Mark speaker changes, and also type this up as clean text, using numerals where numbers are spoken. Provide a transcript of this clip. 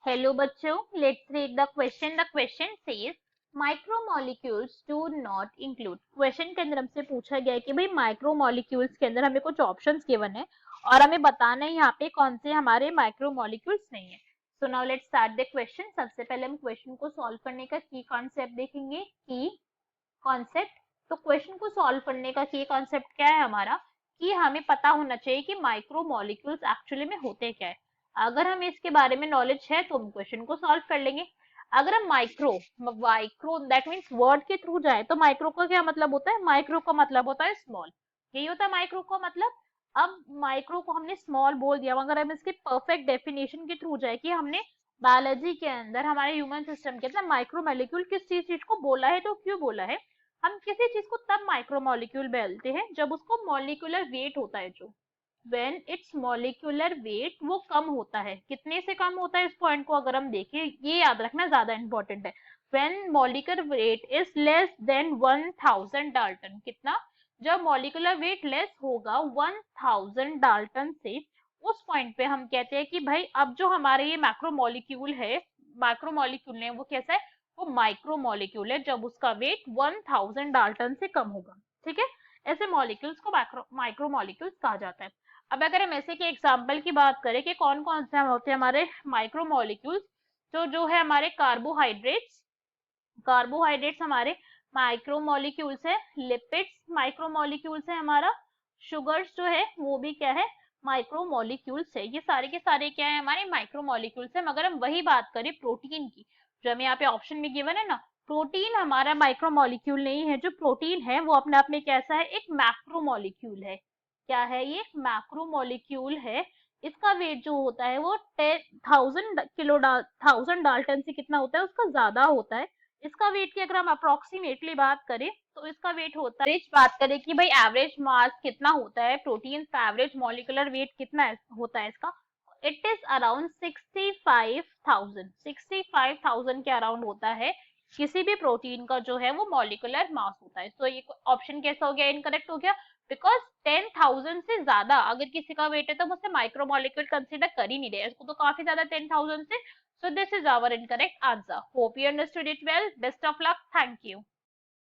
Speaker 1: Hello बच्चों, let's read the question. The question says micromolecules do not include. Question के अंदर हमसे पूछा गया है कि भाई माइक्रोमोलिक्यूल्स के अंदर हमें कुछ ऑप्शंस गिवन है और हमें बताना है यहाँ पे कौन से हमारे माइक्रोमोलिक्यूल्स नहीं है। So now let's start the question. सबसे पहले हम क्वेश्चन को सॉल्व करने का की कॉन्सेप्ट देखेंगे। की कॉन्सेप्ट, तो क्वेश्चन को सॉल्व करने का की कॉन्सेप्ट क्या है हमारा, कि हमें पता होना चाहिए कि माइक्रोमोलिक्यूल्स एक्चुअली में होते क्या है। अगर हमें इसके बारे में नॉलेज है तो हम क्वेश्चन को सॉल्व कर लेंगे। अगर हम micro micro that means word के थ्रू जाए तो माइक्रो का क्या मतलब होता है? माइक्रो का मतलब होता है स्मॉल, यही होता है माइक्रो का मतलब। अब माइक्रो को हमने स्मॉल बोल दिया, मगर हम इसके परफेक्ट डेफिनेशन के थ्रू जाए कि हमने बायोलॉजी के अंदर हमारे ह्यूमन सिस्टम के अंदर माइक्रोमोलिक्यूल किस चीज को बोला है, तो क्यों बोला है। हम किसी चीज को तब माइक्रोमोलिक्यूल बोलते हैं जब उसको मॉलिक्यूलर वेट होता है, जो व्हेन इट्स मॉलिक्यूलर वेट वो कम होता है। कितने से कम होता है, इस पॉइंट को अगर हम देखें, ये याद रखना ज्यादा इंपॉर्टेंट है। When molecular weight is less than 1000 Dalton. कितना? जब मॉलिक्यूलर वेट लेस होगा 1000 डाल्टन से, उस पॉइंट पे हम कहते हैं कि भाई अब जो हमारे ये मैक्रोमोलिक्यूल है, मैक्रोमोलिक्यूल है वो कैसा है, वो माइक्रोमोलिक्यूल है जब उसका वेट 1000 डाल्टन से कम होगा। ठीक है, ऐसे मॉलिक्यूल्स को माइक्रोमोलिक्यूल्स कहा जाता है। अब अगर हम ऐसे के एग्जांपल की बात करें कि कौन कौन से होते हैं हमारे माइक्रोमोलिक्यूल्स, तो जो है हमारे कार्बोहाइड्रेट्स, कार्बोहाइड्रेट्स हमारे माइक्रोमोलिक्यूल्स है। लिपिड्स माइक्रोमोलिक्यूल्स है हमारा। शुगर्स जो है वो भी क्या है, माइक्रोमोलिक्यूल्स है। ये सारे के सारे क्या है, हमारे माइक्रोमोलिक्यूल्स है। मगर हम वही बात करें प्रोटीन की, जो हमें यहाँ पे ऑप्शन में गिवन है ना, प्रोटीन हमारा माइक्रोमोलिक्यूल नहीं है। जो प्रोटीन है वो अपने आप में कैसा है, एक मैक्रोमोलिक्यूल है। क्या है ये? मैक्रोमोलिक्यूल है। इसका वेट जो होता है वो 1000 डाल्टन से कितना होता है, उसका ज्यादा होता है। इसका वेट की अगर हम अप्रोक्सीमेटली बात करें तो इसका वेट होता है, एवरेज बात करें कि भाई एवरेज मास कितना होता है प्रोटीन का, एवरेज मॉलिक्यूलर वेट कितना होता है इसका, इट इज अराउंड 65,000 के अराउंड होता है। किसी भी प्रोटीन का जो है वो मॉलिक्यूलर मास होता है। तो ये ऑप्शन कैसा हो गया, इनकरेक्ट हो गया। बिकॉज 10,000 से ज्यादा अगर किसी का वेट है तो हम उसे माइक्रोमोलिक्यूल कंसिडर कर ही नहीं रहे, इसको तो काफी ज्यादा 10,000 से। So this is our incorrect answer. Hope you understood it well. Best of luck. Thank you.